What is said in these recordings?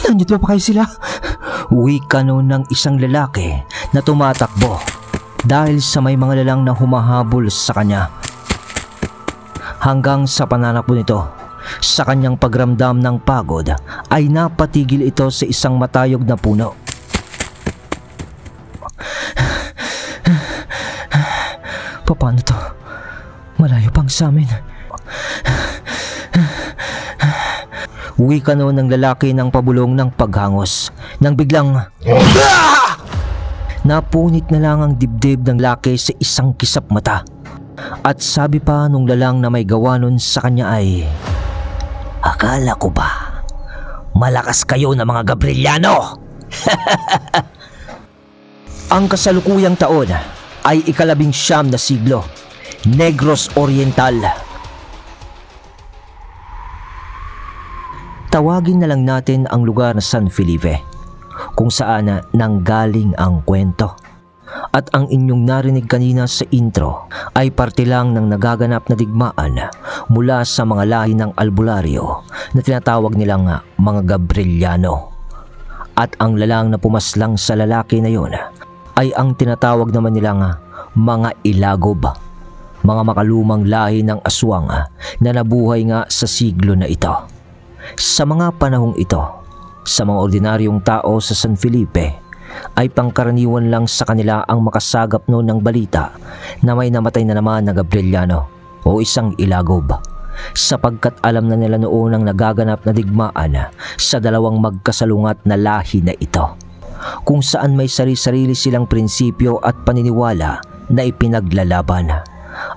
Nandito pa kayo sila? Wika noon ng isang lalaki na tumatakbo dahil sa may mga lalang na humahabol sa kanya. Hanggang sa pananakbo nito, sa kanyang pagramdam ng pagod ay napatigil ito sa isang matayog na puno. Paano to? Malayo pang sa amin. Wika noon ng lalaki ng pabulong ng paghangos nang biglang napunit na lang ang dibdib ng lalaki sa isang kisap mata. At sabi pa nung lalang na may gawa nun sa kanya ay, "Akala ko ba malakas kayo na mga Gabriliano?" Ang kasalukuyang taon ay ika-19 na siglo, Negros Oriental. Tawagin na lang natin ang lugar na San Felipe, kung saan nanggaling ang kwento. At ang inyong narinig kanina sa intro ay parte lang ng nagaganap na digmaan mula sa mga lahi ng albularyo na tinatawag nilang mga Gabriliano. At ang lalang na pumaslang sa lalaki na yon ay ang tinatawag naman nilang mga Ilagob, mga makalumang lahi ng aswang na nabuhay nga sa siglo na ito. Sa mga panahong ito, sa mga ordinaryong tao sa San Felipe, ay pangkaraniwan lang sa kanila ang makasagap noon ng balita na may namatay na naman na Gabriliano o isang Ilagob, sapagkat alam na nila noon ang nagaganap na digmaan sa dalawang magkasalungat na lahi na ito, kung saan may sarili-sarili silang prinsipyo at paniniwala na ipinaglalaban.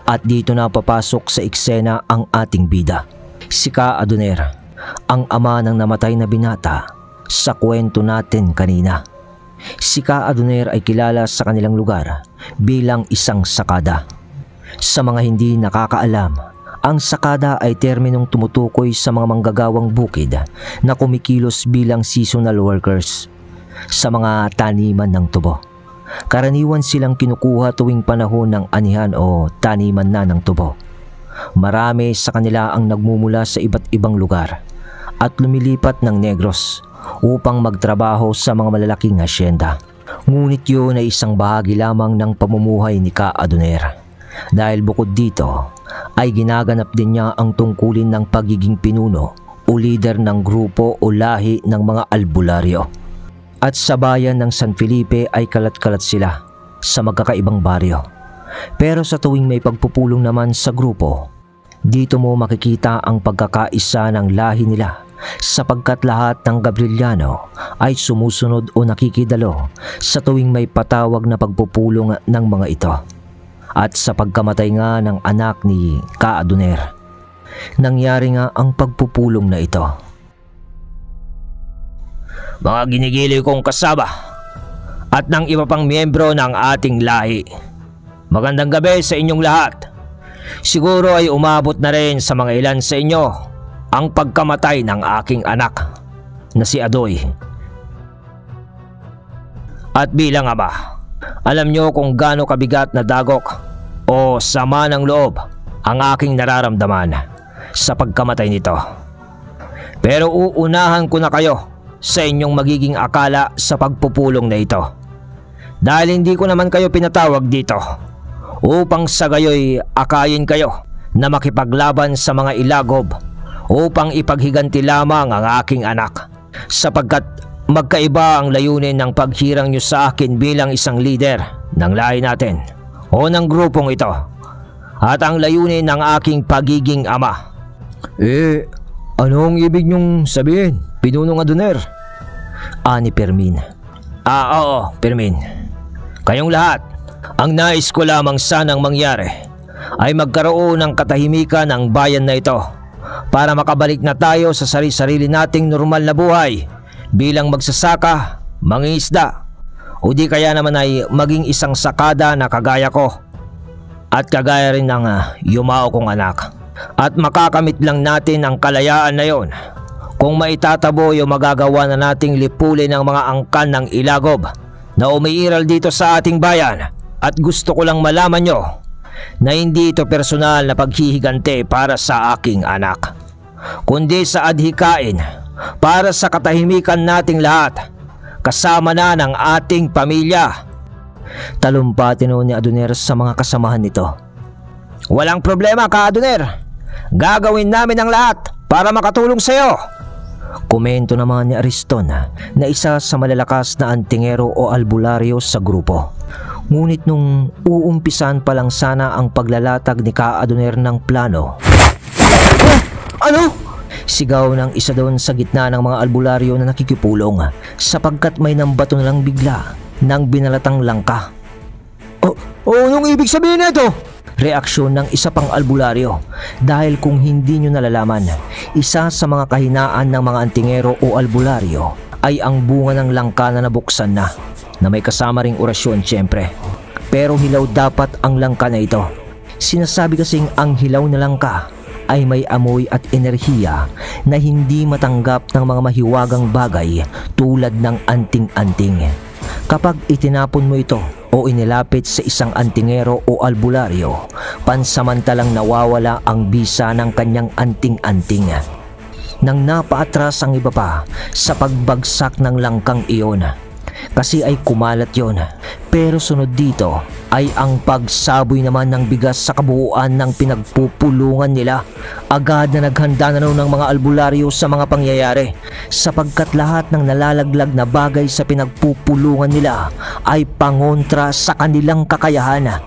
At dito na papasok sa eksena ang ating bida, si Ka Adoner, ang ama ng namatay na binata sa kwento natin kanina. Si Ka Adoner ay kilala sa kanilang lugar bilang isang sakada. Sa mga hindi nakakaalam, ang sakada ay terminong tumutukoy sa mga manggagawang bukid na kumikilos bilang seasonal workers sa mga taniman ng tubo. Karaniwan silang kinukuha tuwing panahon ng anihan o taniman na ng tubo. Marami sa kanila ang nagmumula sa iba't ibang lugar at lumilipat ng Negros upang magtrabaho sa mga malalaking asyenda. Ngunit yun ay isang bahagi lamang ng pamumuhay ni Ka Adoner, dahil bukod dito ay ginaganap din niya ang tungkulin ng pagiging pinuno o leader ng grupo o lahi ng mga albularyo. At sa bayan ng San Felipe ay kalat-kalat sila sa magkakaibang baryo. Pero sa tuwing may pagpupulong naman sa grupo, dito mo makikita ang pagkakaisa ng lahi nila, sapagkat lahat ng Gabriliano ay sumusunod o nakikidalo sa tuwing may patawag na pagpupulong ng mga ito. At sa pagkamatay nga ng anak ni Ka Adoner, nangyari nga ang pagpupulong na ito. Mga ginigiliw kong kasama at ng iba pang miyembro ng ating lahi, magandang gabi sa inyong lahat. Siguro ay umabot na rin sa mga ilan sa inyo ang pagkamatay ng aking anak na si Adoy. At bilang ama, alam nyo kung gaano kabigat na dagok o sama ng loob ang aking nararamdaman sa pagkamatay nito. Pero uunahan ko na kayo sa inyong magiging akala sa pagpupulong na ito, dahil hindi ko naman kayo pinatawag dito upang sa gayoy akayin kayo na makipaglaban sa mga Ilagob upang ipaghiganti lamang ang aking anak, sapagkat magkaiba ang layunin ng paghirang nyo sa akin bilang isang leader ng lahi natin o ng grupong ito, at ang layunin ng aking pagiging ama. Anong ibig nyong sabihin, Pinunong Adoner? Ani Fermin. Oo, Fermin. Kayong lahat, ang nais ko lamang sanang mangyari ay magkaroon ng katahimikan ang bayan na ito para makabalik na tayo sa sarili-sarili nating normal na buhay bilang magsasaka, mangingisda, o di kaya naman ay maging isang sakada na kagaya ko at kagaya rin ng yumao kong anak. At makakamit lang natin ang kalayaan na yon kung maitatabo yung magagawa na nating lipulin ng mga angkan ng Ilagob na umiiral dito sa ating bayan. At gusto ko lang malaman nyo na hindi ito personal na paghihigante para sa aking anak, kundi sa adhikain para sa katahimikan nating lahat, kasama na ng ating pamilya. Talumpati noon ni Adoner sa mga kasamahan nito. Walang problema ka, Adoner. Gagawin namin ang lahat para makatulong sa iyo. Komento naman ni Ariston na isa sa malalakas na antingero o albularyo sa grupo. Ngunit nung uumpisan pa lang sana ang paglalatag ni Ka Adoner ng plano. Ano? Sigaw ng isa doon sa gitna ng mga albularyo na nakikipulong sapagkat may nambato na lang bigla ng binalatang langka. Anong ibig sabihin nito? Reaksyon ng isa pang albularyo dahil kung hindi nyo nalalaman, isa sa mga kahinaan ng mga antingero o albularyo ay ang bunga ng langka na nabuksan na may kasama ring orasyon siyempre. Pero hilaw dapat ang langka na ito. Sinasabi kasing ang hilaw na langka ay may amoy at enerhiya na hindi matanggap ng mga mahiwagang bagay tulad ng anting-anting. Kapag itinapon mo ito o inilapit sa isang antingero o albularyo, pansamantalang nawawala ang bisa ng kanyang anting-anting. Nang napaatras ang iba pa sa pagbagsak ng langkang iyon, kasi ay kumalat yon. Pero sunod dito ay ang pagsaboy naman ng bigas sa kabuuan ng pinagpupulungan nila. Agad na naghanda na noon ng mga albularyo sa mga pangyayari sapagkat lahat ng nalalaglag na bagay sa pinagpupulungan nila ay pangontra sa kanilang kakayahan.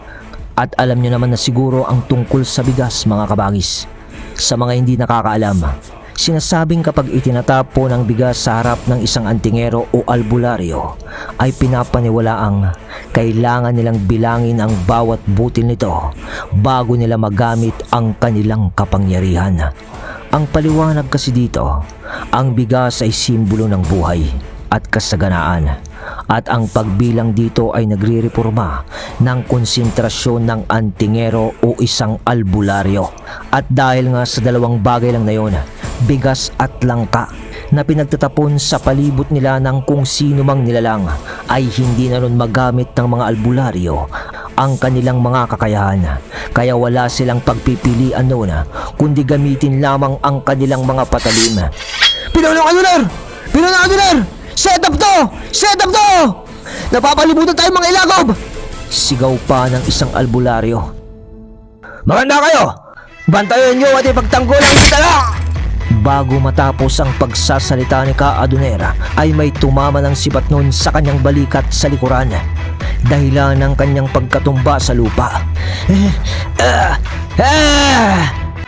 At alam nyo naman na siguro ang tungkol sa bigas, mga kabagis. Sa mga hindi nakakaalam, sinasabing kapag itinatapo ng bigas sa harap ng isang antingero o albularyo ay pinapaniwalaang kailangan nilang bilangin ang bawat butil nito bago nila magamit ang kanilang kapangyarihan. Ang paliwanag kasi dito, ang bigas ay simbolo ng buhay at kasaganaan at ang pagbilang dito ay nagre-reforma ng konsentrasyon ng antingero o isang albularyo. At dahil nga sa dalawang bagay lang na yon, bigas at langka, na pinagtatapon sa palibot nila ng kung sino mang nilalang, ay hindi na nun magamit ng mga albularyo ang kanilang mga kakayahan. Kaya wala silang pagpipilian noon kundi gamitin lamang ang kanilang mga patalim. Pinunong Adoner! Pinunong Adoner! Set up to! Set up to! Napapalibutan tayo mga ilagob! Sigaw pa ng isang albularyo. Maganda kayo! Bantayan nyo at ipagtanggol ang itala! Bago matapos ang pagsasalita ni Ka Adoner ay may tumama ng sibat nun sa kanyang balikat sa likuran, dahilan ng kanyang pagkatumba sa lupa.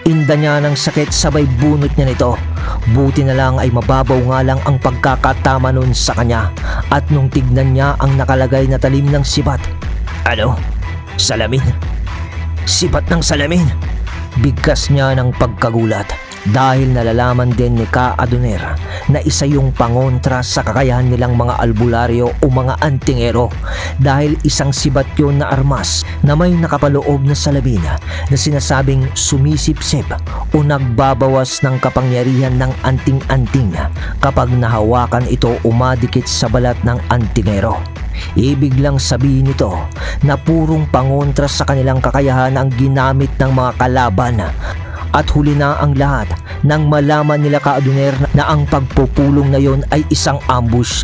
Inda niya ng sakit sabay bunot niya nito. Buti na lang ay mababaw nga lang ang pagkakatama nun sa kanya at nung tignan niya ang nakalagay na talim ng sibat. Ano? Salamin? Sibat ng salamin? Bigkas niya ng pagkagulat dahil nalalaman din ni Ka Adoner na isa yung pangontra sa kakayahan nilang mga albularyo o mga antingero dahil isang sibat yun na armas na may nakapaloob na salamin na sinasabing sumisipsip o nagbabawas ng kapangyarihan ng anting-anting kapag nahawakan ito umadikit sa balat ng antingero. Ibig lang sabihin nito na purong pangontra sa kanilang kakayahan ang ginamit ng mga kalaban. At huli na ang lahat nang malaman nila Ka Adoner na ang pagpupulong na yon ay isang ambush.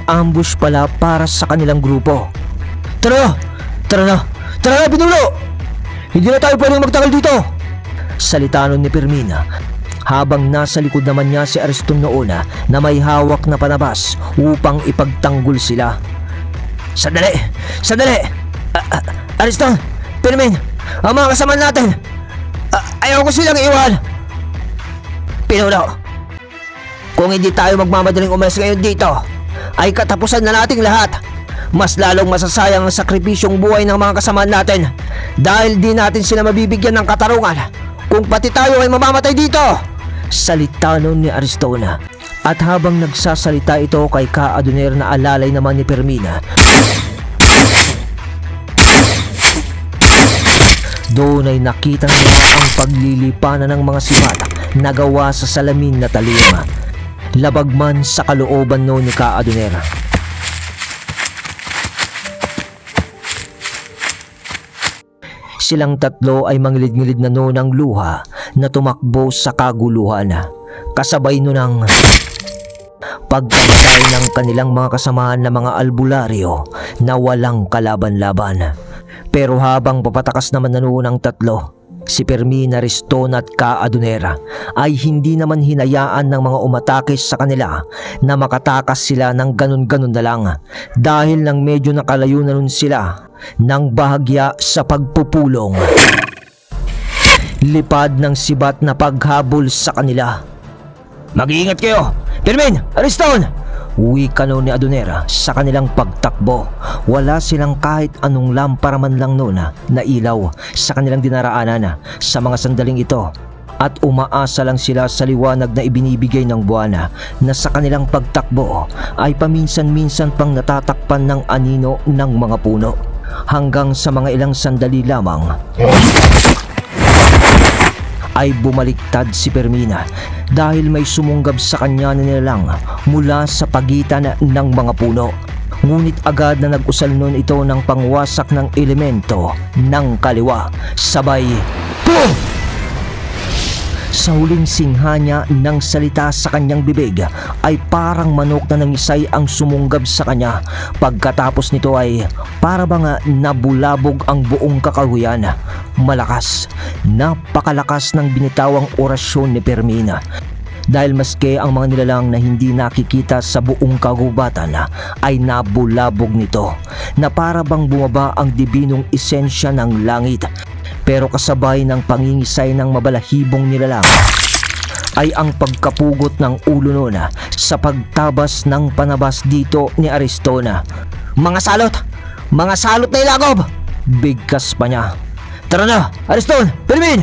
Ambush pala para sa kanilang grupo. Tara na, Pinuno! Hindi na tayo pwedeng magtagal dito! Salita nun ni Pirmina habang nasa likod naman niya si Ariston noon na may hawak na panabas upang ipagtanggol sila. Sandali! Ariston! Pirmin! Ang mga kasama natin! Ayaw ko silang iwan! Pinuno, kung hindi tayo magmamadaling umalis ngayon dito, ay katapusan na nating lahat. Mas lalong masasayang ang sakripisyong buhay ng mga kasama natin dahil di natin sila mabibigyan ng katarungan kung pati tayo ay mamamatay dito. Salita nun ni Aristona. At habang nagsasalita ito kay Ka Adoner na alalay naman ni Pirmina, doon ay nakita niya ang paglilipanan ng mga sibat na gawa sa salamin na talim. Labag man sa kalooban noon ni Ka Adoner. Silang tatlo ay mangilid-ngilid na noon ang luha na tumakbo sa kaguluhan. kasabay nun ang pagkamatay ng kanilang mga kasamahan na mga albularyo na walang kalaban-laban. Pero habang papatakas naman na noon ang tatlo, si Fermin, Ariston at Ka-Adunera ay hindi naman hinayaan ng mga umatake sa kanila na makatakas sila ng ganun-ganun na lang, dahil nang medyo nakalayo na nun sila ng bahagya sa pagpupulong. Lipad ng sibat na paghabol sa kanila. Mag-iingat kayo! Fermin! Ariston! Wika noon ni Adunera sa kanilang pagtakbo. Wala silang kahit anong lampara man lang noon na ilaw sa kanilang dinaraanan sa mga sandaling ito, at umaasa lang sila sa liwanag na ibinibigay ng buwan na sa kanilang pagtakbo ay paminsan-minsan pang natatakpan ng anino ng mga puno, hanggang sa mga ilang sandali lamang ay bumaliktad si Fermin dahil may sumunggab sa kanya na nilalang mula sa pagitan ng mga puno. Ngunit agad na nag-usal noon ito ng pangwasak ng elemento ng kaliwa. Sabay, boom! Sa huling singha niya ng salita sa kanyang bibig ay parang manok na nangisay ang sumunggab sa kanya. Pagkatapos nito ay para bang nabulabog ang buong kakahuyan. Malakas, napakalakas ng binitawang orasyon ni Fermin, dahil maski ang mga nilalang na hindi nakikita sa buong kagubatan ay nabulabog nito, na para bang bumaba ang dibinong esensya ng langit. Pero kasabay ng pangingisay ng mabalahibong nilalang ay ang pagkapugot ng ulo noon sa pagtabas ng panabas dito ni Ariston. Mga salot! Mga salot na ilagob! Bigkas pa niya. Tara na, Ariston! Fermin!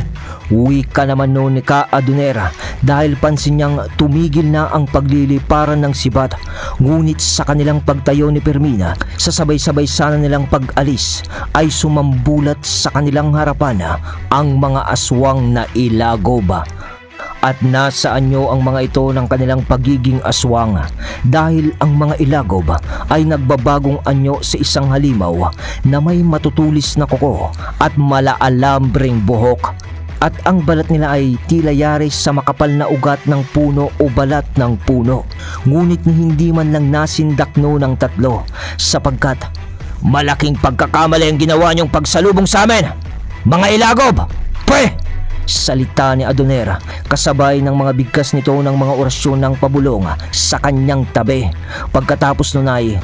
Wika naman noon ni Ka-Adunera, dahil pansin niyang tumigil na ang pagliliparan ng sibat. Ngunit sa kanilang pagtayo ni Fermin, sa sabay-sabay sana nilang pag-alis, ay sumambulat sa kanilang harapan ang mga aswang na ilagob. At nasaan nyo ang mga ito ng kanilang pagiging aswang, dahil ang mga ilagob ay nagbabagong anyo sa isang halimaw na may matutulis na kuko at malaalambreng buhok. At ang balat nila ay tila yari sa makapal na ugat ng puno o balat ng puno. Ngunit hindi man lang nasindakno ng tatlo, sapagkat malaking pagkakamali ang ginawa niyong pagsalubong sa amin, mga ilagob! Pre! Salita ni Adunera, kasabay ng mga bigkas nito ng mga orasyon ng pabulong sa kanyang tabi. Pagkatapos nun ay,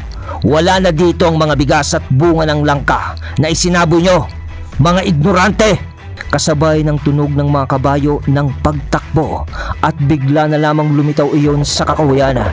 wala na dito ang mga bigas at bunga ng langka na isinabo nyo, mga ignorante! Kasabay ng tunog ng mga kabayo ng pagtakbo, at bigla na lamang lumitaw iyon sa kakahuyan.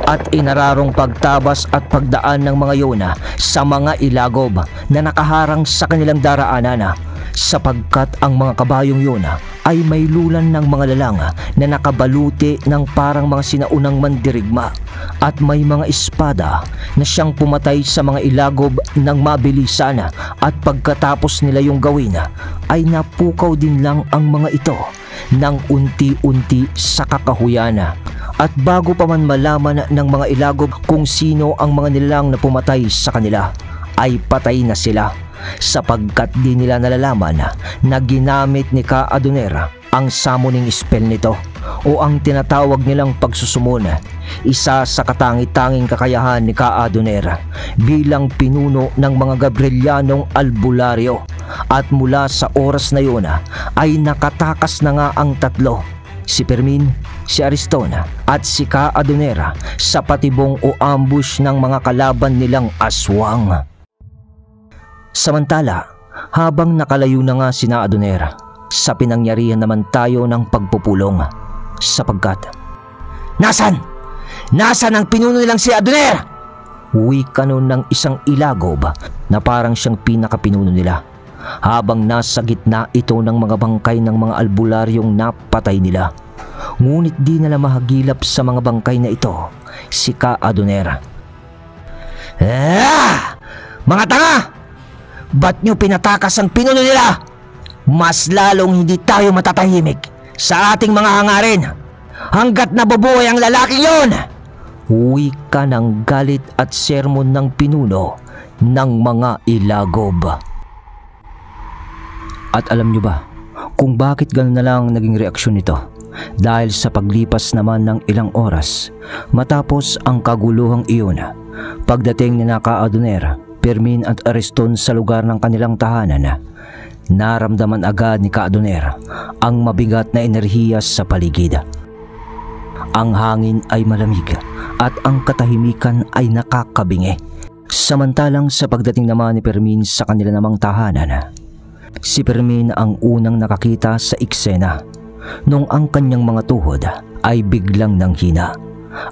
At inararong pagtabas at pagdaan ng mga yun sa mga ilagob na nakaharang sa kanilang daraanan, sapagkat ang mga kabayong yun ay may lulan ng mga lalang na nakabaluti ng parang mga sinaunang mandirigma, at may mga espada na siyang pumatay sa mga ilagob ng mabilisan, at pagkatapos nila yung gawin ay napukaw din lang ang mga ito ng unti-unti sa kakahuyan. At bago pa man malaman ng mga ilagob kung sino ang mga nilalang na pumatay sa kanila, ay patay na sila, sapagkat di nila nalalaman na ginamit ni Ka-Adunera ang summoning spell nito, o ang tinatawag nilang pagsusumon, isa sa katangi-tanging kakayahan ni Ka-Adunera bilang pinuno ng mga Gabrielianong albularyo. At mula sa oras na yun ay nakatakas na nga ang tatlo, si Fermin, si Ariston at si Ka-Adunera, sa patibong o ambush ng mga kalaban nilang aswang. Samantala, habang nakalayo na nga sina Adunera, sa pinangyarihan naman tayo ng pagpupulong, sapagkat Nasaan? Nasaan ang pinuno nilang si Adunera? Wika nun ng isang ilagob na parang siyang pinakapinuno nila, habang nasa gitna ito ng mga bangkay ng mga albularyong napatay nila. Ngunit di nila mahagilap sa mga bangkay na ito si Ka-Adunera. Mga tanga! Ba't nyo pinatakas ang pinuno nila? Mas lalong hindi tayo matatahimik sa ating mga hangarin hanggat nabubuhay ang lalaking yon! Wika ng galit at sermon ng pinuno ng mga ilagob. At alam nyo ba kung bakit gano'n na lang naging reaksyon nito. Dahil sa paglipas naman ng ilang oras, matapos ang kaguluhang iyon, pagdating ni Ka-Adunera, Fermin at Ariston sa lugar ng kanilang tahanan, naramdaman agad ni Ka-Adunera ang mabigat na enerhiya sa paligid. Ang hangin ay malamig at ang katahimikan ay nakakabingi. Samantalang sa pagdating naman ni Fermin sa kanila namang tahanan, si Fermin ang unang nakakita sa eksena nung ang kanyang mga tuhod ay biglang nanghina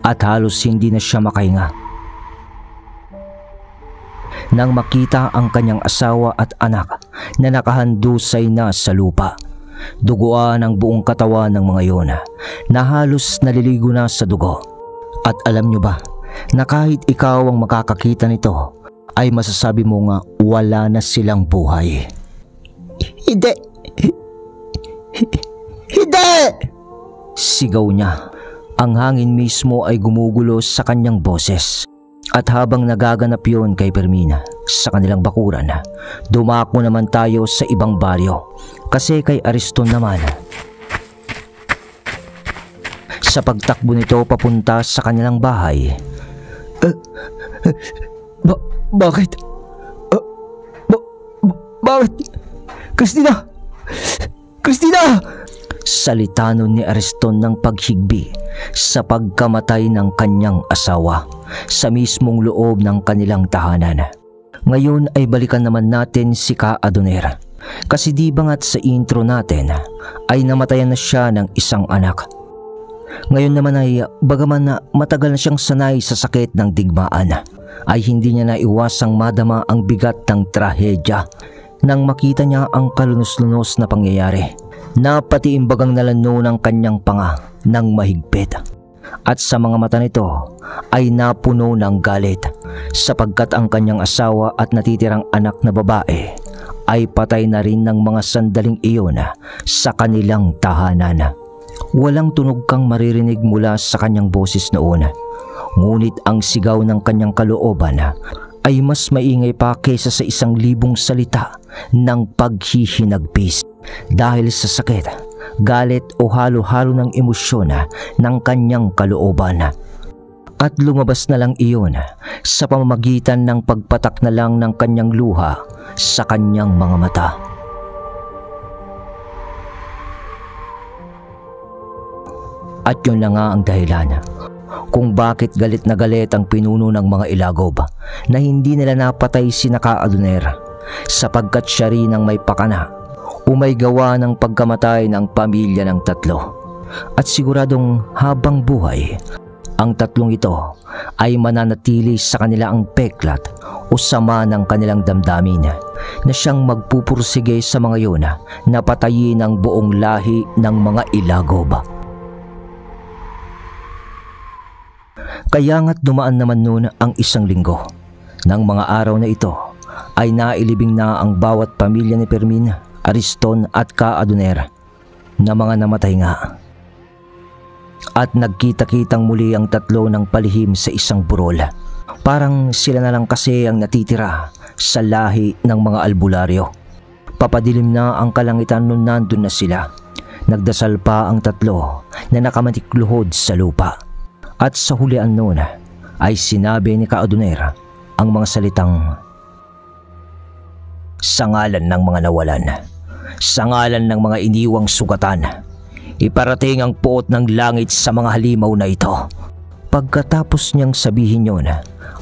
at halos hindi na siya makahinga. Nang makita ang kanyang asawa at anak na nakahandusay na sa lupa, duguan ang buong katawan ng mga iyon na halos naliligo na sa dugo. At alam nyo ba na kahit ikaw ang makakakita nito ay masasabi mo nga wala na silang buhay? Hindi! Hindi! Sigaw niya. Ang hangin mismo ay gumugulo sa kanyang boses. At habang nagaganap yun kay Fermin sa kanilang bakuran, dumako naman tayo sa ibang baryo. Kasi kay Ariston naman, sa pagtakbo nito papunta sa kanilang bahay. Bakit? Bakit? Christina! Christina! Salita nun ni Ariston ng paghigbi sa pagkamatay ng kanyang asawa sa mismong loob ng kanilang tahanan. Ngayon ay balikan naman natin si Ka-Adunera. Kasi di ba nga't sa intro natin ay namatayan na siya ng isang anak. Ngayon naman ay bagaman na matagal na siyang sanay sa sakit ng digmaan, ay hindi niya naiwasang madama ang bigat ng trahedya nang makita niya ang kalunos-lunos na pangyayari na pati imbagang nalano ng kanyang panga ng mahigpit. At sa mga mata nito ay napuno ng galit sapagkat ang kanyang asawa at natitirang anak na babae ay patay na rin ng mga sandaling iyon sa kanilang tahanan. Walang tunog kang maririnig mula sa kanyang boses noon, ngunit ang sigaw ng kanyang kalooban ay mas maingay pa kaysa sa 1,000 salita ng paghihinagpis dahil sa sakit, galit o halo-halo ng emosyon ng kanyang kalooban. At lumabas na lang iyon sa pamamagitan ng pagpatak na lang ng kanyang luha sa kanyang mga mata. At yun na nga ang dahilan kung bakit galit na galit ang pinuno ng mga Ilagob na hindi nila napatay si Ka-Adunera, sapagkat siya rin ang may pakana o may gawa ng pagkamatay ng pamilya ng tatlo. At siguradong habang buhay, ang tatlong ito ay mananatili sa kanila ang peklat o sama ng kanilang damdamin na siyang magpupursige sa mga yun na patayin ang buong lahi ng mga Ilagob. Kaya nga't dumaan naman noon ang 1 linggo. Nang mga araw na ito ay nailibing na ang bawat pamilya ni Fermin, Ariston at Ka-Adunera na mga namatay nga. At nagkita-kitang muli ang tatlo ng palihim sa isang burol. Parang sila na lang kasi ang natitira sa lahi ng mga albularyo. Papadilim na ang kalangitan nung nandun na sila. Nagdasal pa ang tatlo na nakamatikluhod sa lupa. At sa hulian noon ay sinabi ni Ka-Adunera ang mga salitang, "Sa ngalan ng mga nawalan, sa ngalan ng mga iniwang sugatan, iparating ang puot ng langit sa mga halimaw na ito." Pagkatapos niyang sabihin yon,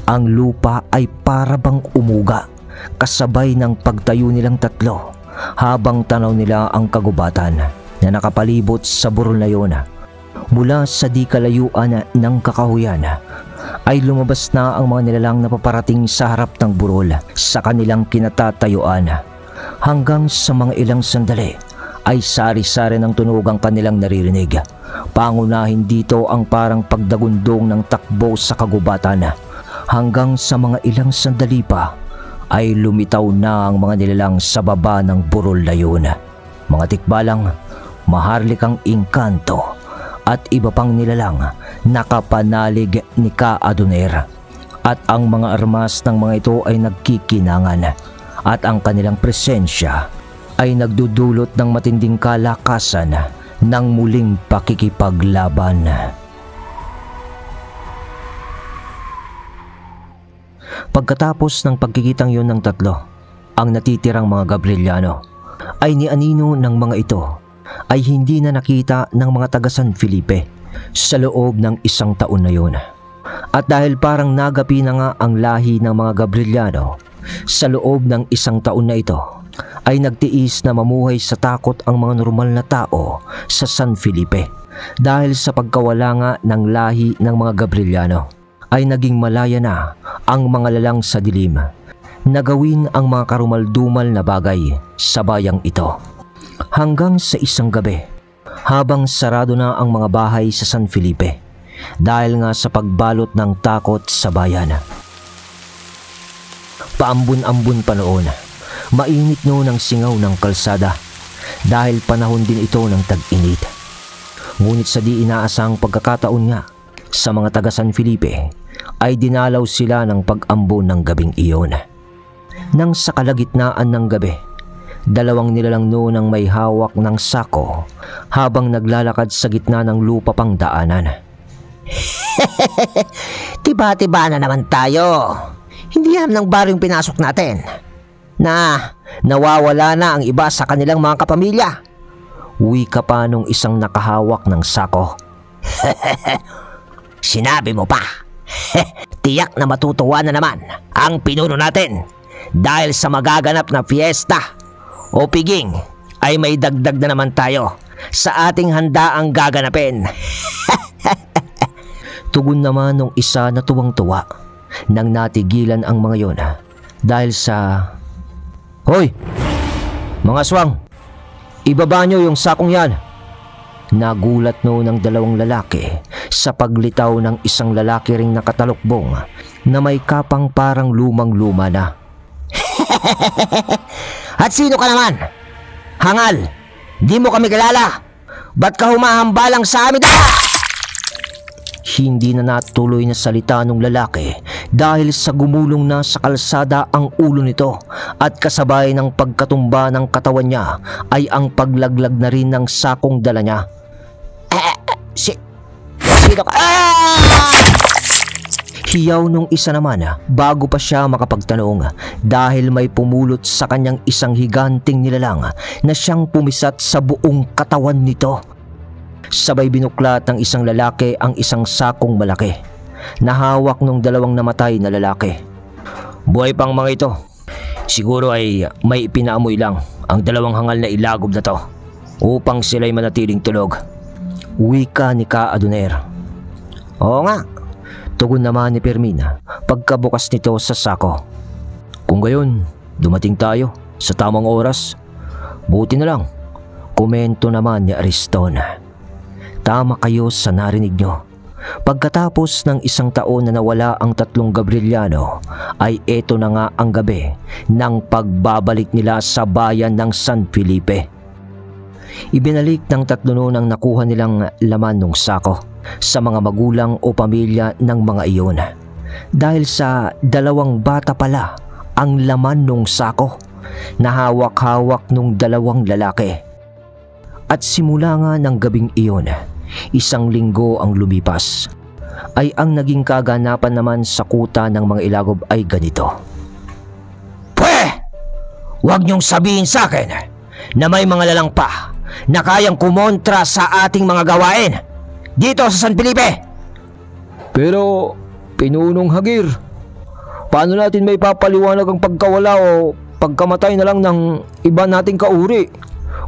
ang lupa ay parabang umuga kasabay ng pagtayo nilang tatlo habang tanaw nila ang kagubatan na nakapalibot sa burol na yon. Mula sa di kalayuan ng kakahuyan ay lumabas na ang mga nilalang na paparating sa harap ng burol sa kanilang kinatatayuan. Hanggang sa mga ilang sandali ay sari-sari ng tunog ang kanilang naririnig. Pangunahin dito ang parang pagdagundong ng takbo sa kagubatan. Hanggang sa mga ilang sandali pa ay lumitaw na ang mga nilalang sa baba ng burol na yun. Mga tikbalang, maharlikang engkanto at iba pang nilalang nakapanalig ni Ka-Adunera. At ang mga armas ng mga ito ay nagkikinangan at ang kanilang presensya ay nagdudulot ng matinding kalakasan ng muling pakikipaglaban. Pagkatapos ng pagkikitang yun ng tatlo, ang natitirang mga Gabrieliano ay nianino ng mga ito ay hindi na nakita ng mga taga San Felipe sa loob ng 1 taon na yun. At dahil parang nagapi na nga ang lahi ng mga Gabrieliano sa loob ng 1 taon na ito, ay nagtiis na mamuhay sa takot ang mga normal na tao sa San Felipe. Dahil sa pagkawala nga ng lahi ng mga Gabrieliano, ay naging malaya na ang mga lalang sa dilim na gawin ang mga karumaldumal na bagay sa bayang ito. Hanggang sa isang gabi, habang sarado na ang mga bahay sa San Felipe dahil nga sa pagbalot ng takot sa bayan. Paambun-ambun pa noon, mainit noon ang singaw ng kalsada dahil panahon din ito ng tag-init. Ngunit sa di inaasang pagkakataon nga sa mga taga San Felipe ay dinalaw sila ng pag-ambon ng gabing iyon. Nang sa kalagitnaan ng gabi, 2 nilalang noon ang may hawak ng sako habang naglalakad sa gitna ng lupa pang daanan. Tiba-tiba na naman tayo. Hindi alam ng baryong pinasok natin na nawawala na ang iba sa kanilang mga kapamilya. Wika pa nung isang nakahawak ng sako. Sinabi mo pa. Tiyak na matutuwa na naman ang pinuno natin dahil sa magaganap na fiesta o piging ay may dagdag na naman tayo sa ating handaang gaganapin. Tugon naman nung isa na tuwang-tuwa nang natigilan ang mga yon dahil sa... Hoy! Mga aswang! Ibaba nyo yung sakong yan! Nagulat noon ng 2 lalaki sa paglitaw ng isang lalaki ring nakatalukbong na may kapang parang lumang-luma na. At sino ka naman? Hangal! Di mo kami kilala! Ba't ka humahambalang sa amin? Hindi na natuloy na salita ng lalaki dahil sa gumulong na sa kalsada ang ulo nito at kasabay ng pagkatumba ng katawan niya ay ang paglaglag na rin ng sakong dala niya. Sino ka? Hiyaw nung isa naman bago pa siya makapagtanong dahil may pumulot sa kanyang isang higanting nilalang na siyang pumisat sa buong katawan nito. Sabay binuklat ng isang lalaki ang isang sakong malaki na hawak ng 2 namatay na lalaki. Buhay pang mga ito. Siguro ay may ipinaamoy lang ang 2 hangal na ilagob na to upang sila'y manatiling tulog. Wika ni Ka Adoner. Oo nga. Tugon naman ni Fermina pagkabukas nito sa sako. Kung gayon, dumating tayo sa tamang oras. Buti na lang. Komento naman ni Ariston. Tama kayo sa narinig nyo. Pagkatapos ng 1 taon na nawala ang 3 Gabrieliano, ay eto na nga ang gabi ng pagbabalik nila sa bayan ng San Felipe. Ibinalik ng 3 noon ang nakuha nilang laman ng sako sa mga magulang o pamilya ng mga iyon. Dahil sa 2 bata pala ang laman ng sako na hawak-hawak ng 2 lalaki. At simula nga ng gabing iyon, 1 linggo ang lumipas, ay ang naging kaganapan naman sa kuta ng mga ilagob ay ganito. Huwag niyong sabihin sa akin na may mga lalang pa na kayang kumontra sa ating mga gawain dito sa San Felipe. Pero, Pinunong Hagir, paano natin may papaliwanag ang pagkawala o pagkamatay na lang ng iba nating kauri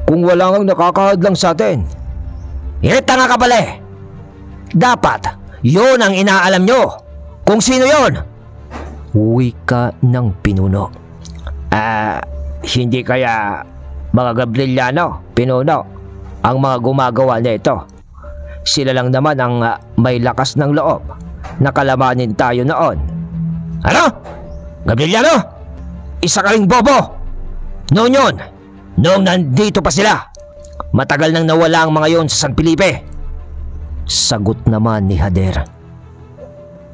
kung wala kang nakakahadlang sa atin? Tanga ka pala eh. Dapat, yun ang inaalam nyo. Kung sino yun? Wika ng pinuno. Hindi kaya mga Gabrieliano, pinuno, ang mga gumagawa nito? Sila lang naman ang may lakas ng loob na kalamanin tayo noon. Ano? Gabrieliano? Isa ka ring bobo. Noon yun, noong nandito pa sila. Matagal nang nawala ang mga yon sa San Felipe. Sagot naman ni Hader.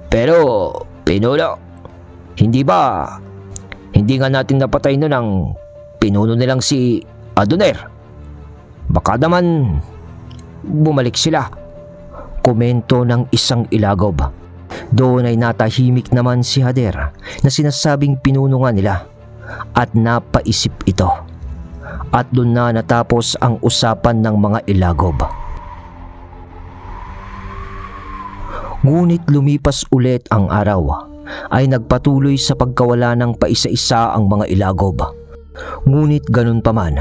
Pero, pinuno, hindi nga natin napatay noon ang pinuno nilang si Adoner, baka naman bumalik sila. Komento ng isang ilagob. Doon ay natahimik naman si Hader na sinasabing pinuno nga nila at napaisip ito. At doon na natapos ang usapan ng mga ilagob. Ngunit lumipas ulit ang araw ay nagpatuloy sa pagkawala ng paisa-isa ang mga ilagob. Ngunit ganun pa man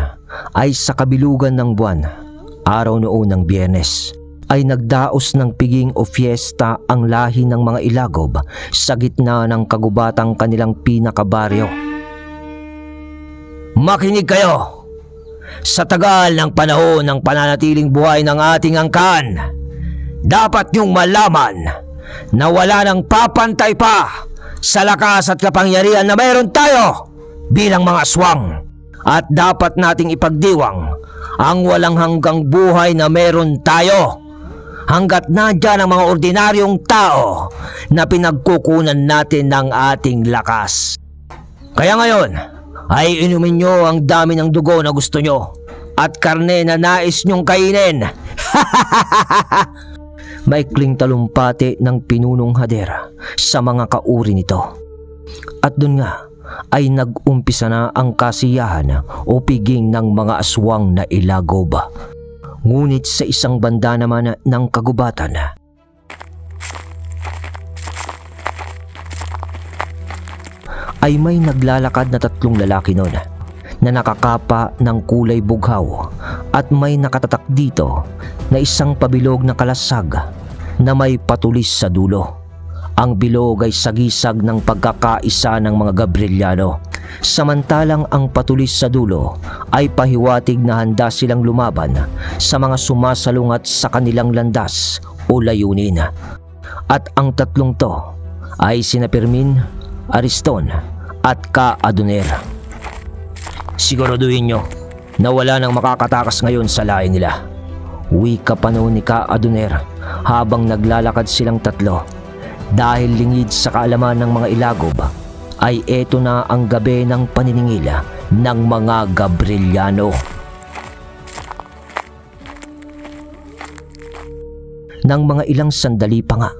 ay sa kabilugan ng buwan, araw noon ng Biyernes, ay nagdaos ng piging o fiesta ang lahi ng mga ilagob sa gitna ng kagubatang kanilang pinakabaryo. Makinig kayo! Sa tagal ng panahon ng pananatiling buhay ng ating angkan, dapat niyong malaman na wala nang papantay pa sa lakas at kapangyarihan na mayroon tayo bilang mga aswang, at dapat nating ipagdiwang ang walang hanggang buhay na meron tayo hanggat nandyan ang mga ordinaryong tao na pinagkukunan natin ng ating lakas. Kaya ngayon ay inumin nyo ang dami ng dugo na gusto nyo at karne na nais nyong kainin. Maikling talumpati ng pinunong Hader sa mga kauri nito. At doon nga ay nag-umpisa na ang kasiyahan o piging ng mga aswang na ilagob. Ngunit sa isang banda naman ng kagubatan, ay may naglalakad na 3 lalaki noon na nakakapa ng kulay bughaw at may nakatatak dito na isang pabilog na kalasag na may patulis sa dulo. Ang bilog ay sagisag ng pagkakaisa ng mga Gabrieliano, samantalang ang patulis sa dulo ay pahiwatig na handa silang lumaban sa mga sumasalungat sa kanilang landas o layunin. At ang 3 to ay sina Pirmin, Ariston at Ka Adoner. Siguraduhin nyo na wala nang makakatakas ngayon sa lahi nila. Wika pa noon ni Ka Adoner habang naglalakad silang 3. Dahil lingid sa kaalaman ng mga ilagob, ay eto na ang gabi ng paniningila ng mga Gabrieliano. Nang mga ilang sandali pa nga,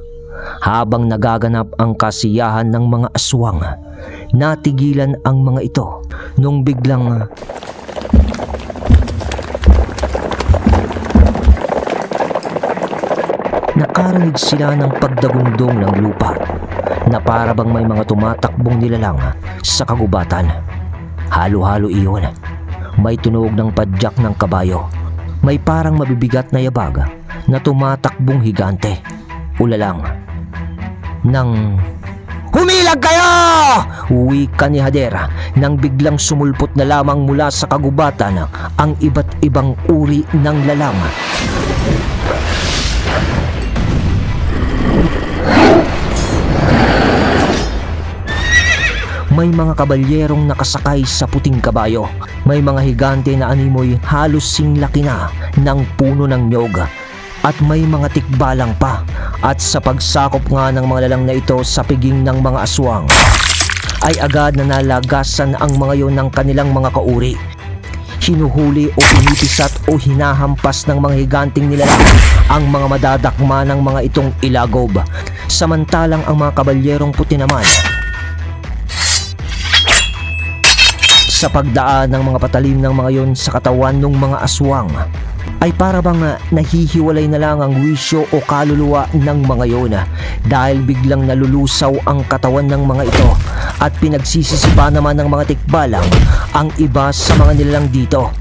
habang nagaganap ang kasiyahan ng mga aswang, natigilan ang mga ito nung biglang nakarinig sila ng pagdagundong ng lupa na para bang may mga tumatakbong nilalang sa kagubatan. Halo-halo iyon. May tunog ng padyak ng kabayo. May parang mabibigat na yabag na tumatakbong higante. Ulalang nang "Humilag kayo!" wika ni Hader nang biglang sumulpot na lamang mula sa kagubatan ang iba't ibang uri ng lalang. May mga kabalyerong nakasakay sa puting kabayo. May mga higante na animoy halos singlaki na ng puno ng nyog. At may mga tikbalang pa. At sa pagsakop nga ng mga lalang na ito sa piging ng mga aswang, ay agad na nalagasan ang mga yon ng kanilang mga kauri. Hinuhuli o pinipisat o hinahampas ng mga higanting nilalang ang mga madadakma ng mga itong ilagob. Samantalang ang mga kabalyerong puti naman, sa pagdaan ng mga patalim ng mga yon sa katawan ng mga aswang, ay para bang nahihiwalay na lang ang wisyo o kaluluwa ng mga yon dahil biglang nalulusaw ang katawan ng mga ito at pinagsisisipa naman ng mga tikbalang ang iba sa mga nilalang dito.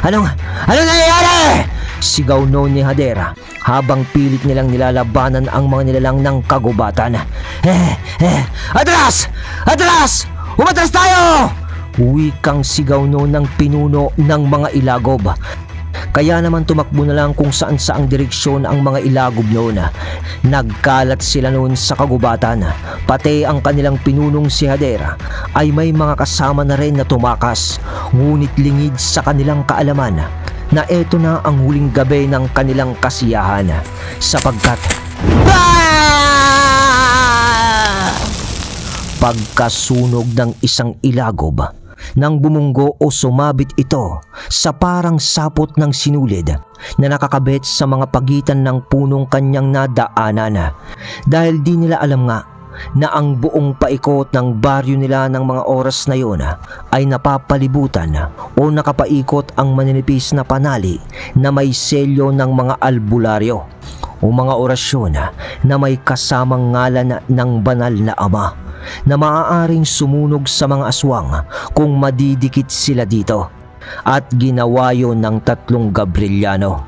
Anong nangyayari? Sigaw noon ni Hader habang pilit nilang nilalabanan ang mga nilalang ng kagubatan. Atras! Atras! Umatras tayo! Wikang sigaw noon ng pinuno ng mga ilagob. Kaya naman tumakbo na lang kung saan saang direksyon ang mga ilagob noon. Nagkalat sila noon sa kagubatan. Pati ang kanilang pinunong si Hader ay may mga kasama na rin na tumakas. Ngunit lingid sa kanilang kaalaman na eto na ang huling gabi ng kanilang kasiyahan. Sapagkat pagkasunog ng isang ilagob, nang bumunggo o sumabit ito sa parang sapot ng sinulid na nakakabit sa mga pagitan ng punong kanyang nadaanan, dahil di nila alam nga na ang buong paikot ng baryo nila ng mga oras na yon ay napapalibutan o nakapaikot ang maninipis na panali na may selyo ng mga albularyo o mga orasyon na may kasamang ngalan ng banal na Ama na maaaring sumunog sa mga aswang kung madidikit sila dito, at ginawa yon ng 3 Gabriliano.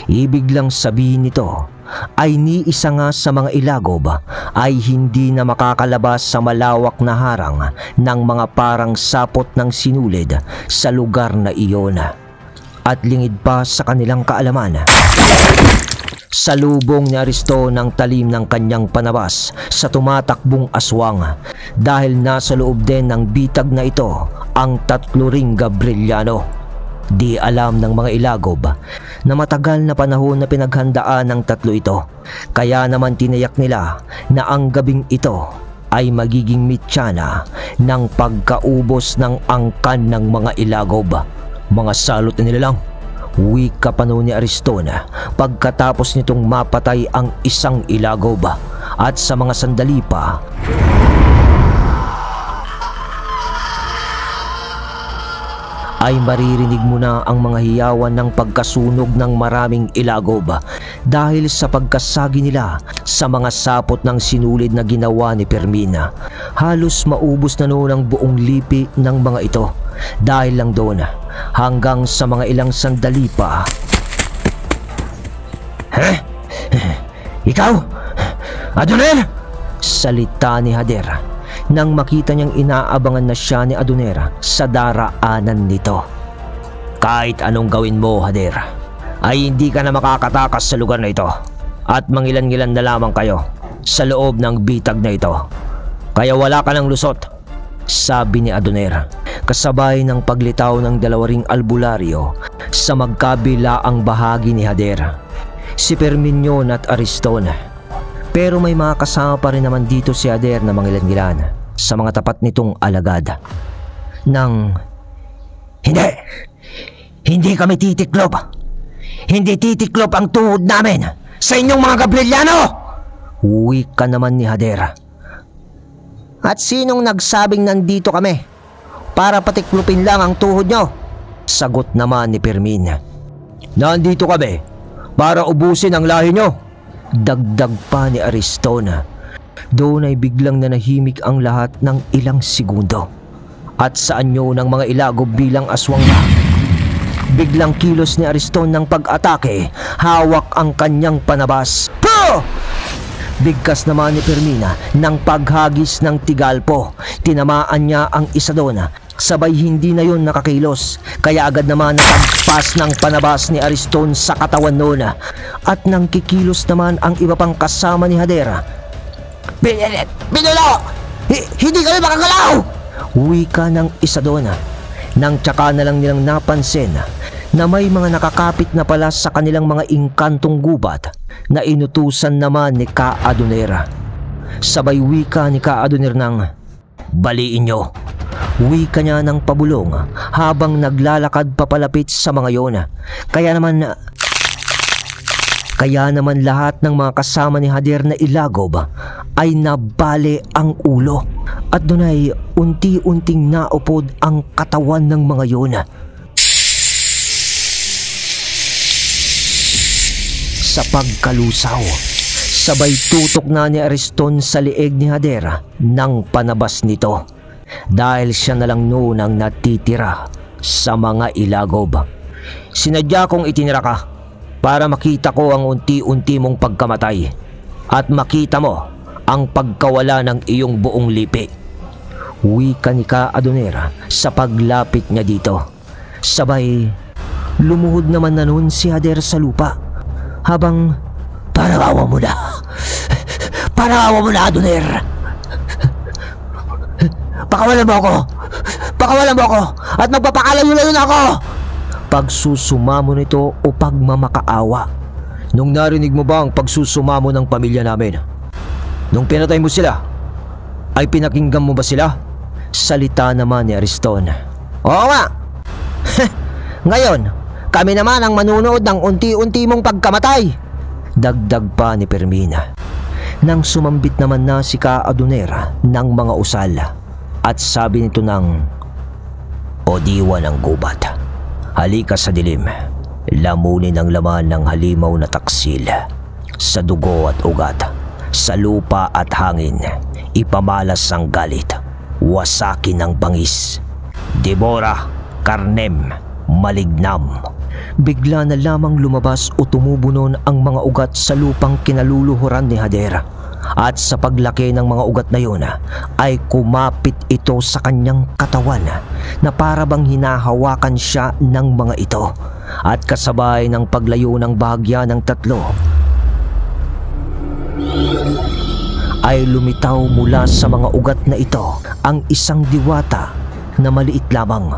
Ibig lang sabihin nito ay ni isa nga sa mga ilagob ay hindi na makakalabas sa malawak na harang ng mga parang sapot ng sinulid sa lugar na iyon, at lingid pa sa kanilang kaalaman. Salubong ni Aristo ng talim ng kanyang panabas sa tumatakbong aswang, dahil nasa loob din ng bitag na ito ang 3 ring Gabriliano. Di alam ng mga ilagob na matagal na panahon na pinaghandaan ng 3 ito, kaya naman tinayak nila na ang gabing ito ay magiging mitsyana ng pagkaubos ng angkan ng mga ilagob. Mga salot na nila lang, wika pa noon ni Aristona pagkatapos nitong mapatay ang isang ilagob, at sa mga sandali pa ay maririnig mo na ang mga hiyawan ng pagkasunog ng maraming ilagob dahil sa pagkasagi nila sa mga sapot ng sinulid na ginawa ni Fermina. Halos maubos na noon ang buong lipi ng mga ito dahil lang doon, hanggang sa mga ilang sandali pa. Ikaw? Adonir? Salita ni Hader nang makita niyang inaabangan na siya ni Adonera sa daraanan nito. Kahit anong gawin mo, Hader, ay hindi ka na makakatakas sa lugar na ito, at mangilan-ngilan na lamang kayo sa loob ng bitag na ito. Kaya wala ka ng lusot, sabi ni Adonera, kasabay ng paglitaw ng 2 ring albularyo sa magkabilaang bahagi ni Hader, si Firminion at Ariston. Pero may mga kasama pa rin naman dito si Hader na mangilan-ngilan sa mga tapat nitong alagad. Hindi kami titiklop. Hindi titiklop ang tuhod namin sa inyong mga Gabriliano! Wika naman ni Hader. At sinong nagsabing nandito kami para patiklopin lang ang tuhod nyo? Sagot naman ni Fermin. Nandito kami para ubusin ang lahi nyo, dagdag pa ni Aristona. Doon ay biglang nanahimik ang lahat ng ilang segundo, at sa anyo ng mga ilagob bilang aswang na. Biglang kilos ni Ariston ng pag-atake, hawak ang kanyang panabas. Po! Bigkas naman ni Fermina ng paghagis ng tigalpo. Tinamaan niya ang isa doon, sabay hindi na yon nakakilos, kaya agad naman nakagpas ng panabas ni Ariston sa katawan noon, at nang kikilos naman ang iba pang kasama ni Hadera. Pinulo! Hindi kami makagalaw! Wika ng isa doon, nang tsaka na lang nilang napansin na may mga nakakapit na pala sa kanilang mga inkantong gubat na inutusan naman ni Ka Adonera. Sabay wika ni Ka Adonera ng, baliin nyo. Wika niya ng pabulong habang naglalakad papalapit sa mga yon. Kaya naman lahat ng mga kasama ni Hader na ilagob ay nabali ang ulo, at doon ay unti-unting naupod ang katawan ng mga yon. Sa pagkalusaw, sabay tutok na ni Ariston sa lieg ni Hader ng panabas nito, dahil siya na lang noon ang natitira sa mga ilagob. Sinadya kong itinira ka para makita ko ang unti-unti mong pagkamatay at makita mo ang pagkawala ng iyong buong lipi. Wika ni Ka Adonera sa paglapit niya dito. Sabay lumuhod naman na noon si Hader sa lupa habang, Parawawa mo na! Parawawa mo na, Adoner! Pakawalan mo ako! Pakawalan mo ako! At magpapakalayo-layo na ako! Pagsusumamo nito o pagmamakaawa. Nung narinig mo ba ang pagsusumamo ng pamilya namin? Nung pinatay mo sila, ay pinakinggan mo ba sila? Salita naman ni Ariston. Oo nga. Ngayon, kami naman ang manunood ng unti-unti mong pagkamatay. Dagdag pa ni Fermina. Nang sumambit naman na si Ka Adunera ng mga usal at sabi nito ng, "O diwa ng gubat, halika sa dilim, lamunin ang laman ng halimaw na taksil, sa dugo at ugat, sa lupa at hangin, ipamalas ang galit, wasakin ang bangis, Debora, Karnem, Malignam." Bigla na lamang lumabas o tumubo noon ang mga ugat sa lupang kinaluluhuran ni Hader. At sa paglaki ng mga ugat na yun ay kumapit ito sa kanyang katawan na para bang hinahawakan siya ng mga ito. At kasabay ng paglayo ng bahagya ng tatlo ay lumitaw mula sa mga ugat na ito ang isang diwata na maliit lamang.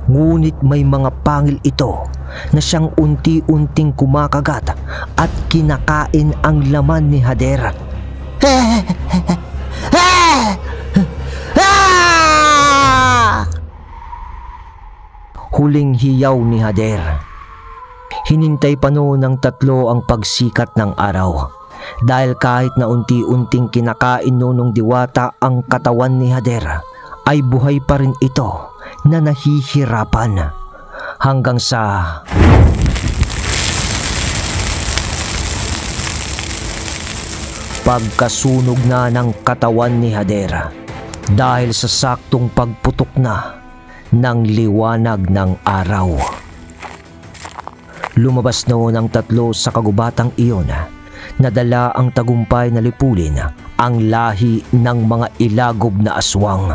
Ngunit may mga pangil ito na siyang unti-unting kumakagat at kinakain ang laman ni Hader. Huling hiyaw ni Hader. Hinintay pa noon ng tatlo ang pagsikat ng araw. Dahil kahit na unti-unting kinakain noon ng diwata ang katawan ni Hader, ay buhay pa rin ito na nahihirapan. Hanggang sa pagkasunog na ng katawan ni Hader dahil sa saktong pagputok na ng liwanag ng araw. Lumabas noon ang tatlo sa kagubatang iyon na dala ang tagumpay na lipulin ang lahi ng mga ilagob na aswang.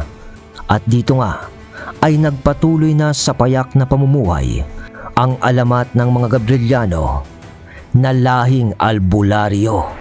At dito nga ay nagpatuloy na sa payak na pamumuhay ang alamat ng mga Gabrieliano na lahing albularyo.